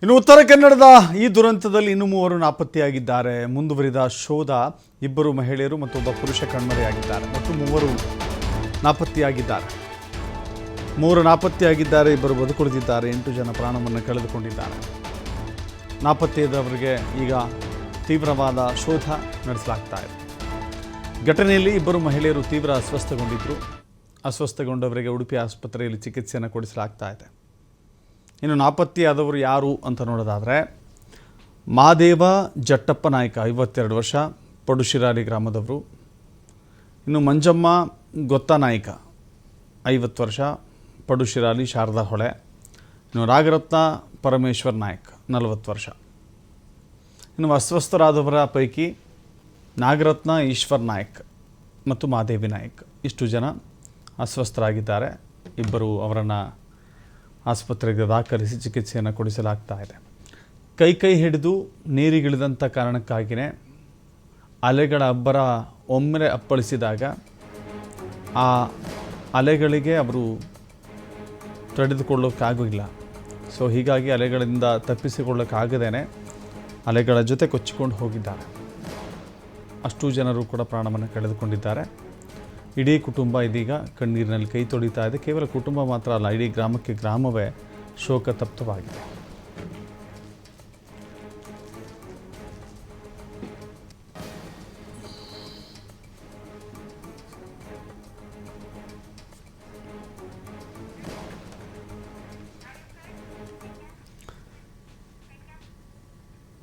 ಇನ್ನು ಉತ್ತರ ಕನ್ನಡದ ಈ ದುರಂತದಲ್ಲಿ ಇನ್ನೂ 3 ನಾಪತ್ತೆಯಾಗಿದ್ದಾರೆ. ಮುಂದುವರಿದ ಶೋಧ. ಇಬ್ಬರು ಮಹಿಳೆಯರು ಮತ್ತು ಒಬ್ಬ ಪುರುಷ ಕಣ್ಮರೆಯಾಗಿದ್ದಾರೆ. ಒಟ್ಟು 3 ನಾಪತ್ತೆಯಾಗಿದ್ದಾರೆ. 3 ನಾಪತ್ತೆಯಾಗಿದ್ದಾರೆ. ಇಬ್ಬರು ಬದುಕುಳಿದಿದ್ದಾರೆ. 8 ಜನ ಪ್ರಾಣವನ್ನು ಕಳೆದುಕೊಂಡಿದ್ದಾರೆ. ನಾಪತ್ತೆಯಾದವರಿಗೆ ಈಗ ತೀವ್ರವಾದ ಶೋಧ ನಡೆಸಲಾಗ್ತಾ ಇದೆ. ಘಟನೆಯಲ್ಲಿ ಇಬ್ಬರು ಮಹಿಳೆಯರು ತೀವ್ರ ಅಸ್ವಸ್ಥಗೊಂಡಿದ್ದರು. ಅಸ್ವಸ್ಥಗೊಂಡವರಿಗೆ ಉಡುಪಿ ಆಸ್ಪತ್ರೆಯಲ್ಲಿ ಚಿಕಿತ್ಸೆಯನ್ನು ಕೊಡಿಸಲಾಗ್ತಾ ಇದೆ. ಇನ್ನು ನಾಪತ್ತೆಯಾದವರು ಯಾರು ಅಂತ ನೋಡೋದಾದರೆ, ಮಹಾದೇವ ಜಟ್ಟಪ್ಪ ನಾಯ್ಕ 52 ವರ್ಷ, ಪಡುಶಿರಾಲಿ ಗ್ರಾಮದವರು. ಇನ್ನು ಮಂಜಮ್ಮ ಗೊತ್ತ ನಾಯ್ಕ 50 ವರ್ಷ, ಪಡುಶಿರಾಲಿ ಶಾರದಾ ಹೊಳೆ. ಇನ್ನು ನಾಗರತ್ನ ಪರಮೇಶ್ವರ್ ನಾಯ್ಕ್ 40 ವರ್ಷ. ಇನ್ನು ಅಸ್ವಸ್ಥರಾದವರ ಪೈಕಿ ನಾಗರತ್ನ ಈಶ್ವರ್ ನಾಯ್ಕ್ ಮತ್ತು ಮಹಾದೇವಿ ನಾಯ್ಕ್ ಇಷ್ಟು ಜನ ಅಸ್ವಸ್ಥರಾಗಿದ್ದಾರೆ. ಇಬ್ಬರು ಅವರನ್ನು ಆಸ್ಪತ್ರೆಗೆ ದಾಖಲಿಸಿ ಚಿಕಿತ್ಸೆಯನ್ನು ಕೊಡಿಸಲಾಗ್ತಾ ಇದೆ. ಕೈ ಹಿಡಿದು ನೀರಿಗಿಳಿದಂಥ ಕಾರಣಕ್ಕಾಗಿಯೇ ಅಲೆಗಳ ಅಬ್ಬರ ಒಮ್ಮೆಲೆ ಅಪ್ಪಳಿಸಿದಾಗ ಆ ಅಲೆಗಳಿಗೆ ಅವರು ತಡೆದುಕೊಳ್ಳೋಕ್ಕಾಗಿಲ್ಲ. ಸೊ ಹೀಗಾಗಿ ಅಲೆಗಳಿಂದ ತಪ್ಪಿಸಿಕೊಳ್ಳೋಕ್ಕಾಗದೇ ಅಲೆಗಳ ಜೊತೆ ಕೊಚ್ಚಿಕೊಂಡು ಹೋಗಿದ್ದಾರೆ. ಅಷ್ಟು ಜನರು ಕೂಡ ಪ್ರಾಣವನ್ನು ಕಳೆದುಕೊಂಡಿದ್ದಾರೆ. ಇಡೀ ಕುಟುಂಬ ಇದೀಗ ಕಣ್ಣೀರಿನಲ್ಲಿ ಕೈ ತೊಳಿತಾ ಇದೆ. ಕೇವಲ ಕುಟುಂಬ ಮಾತ್ರ ಅಲ್ಲ, ಇಡೀ ಗ್ರಾಮವೇ ಶೋಕ ತಪ್ತವಾಗಿದೆ.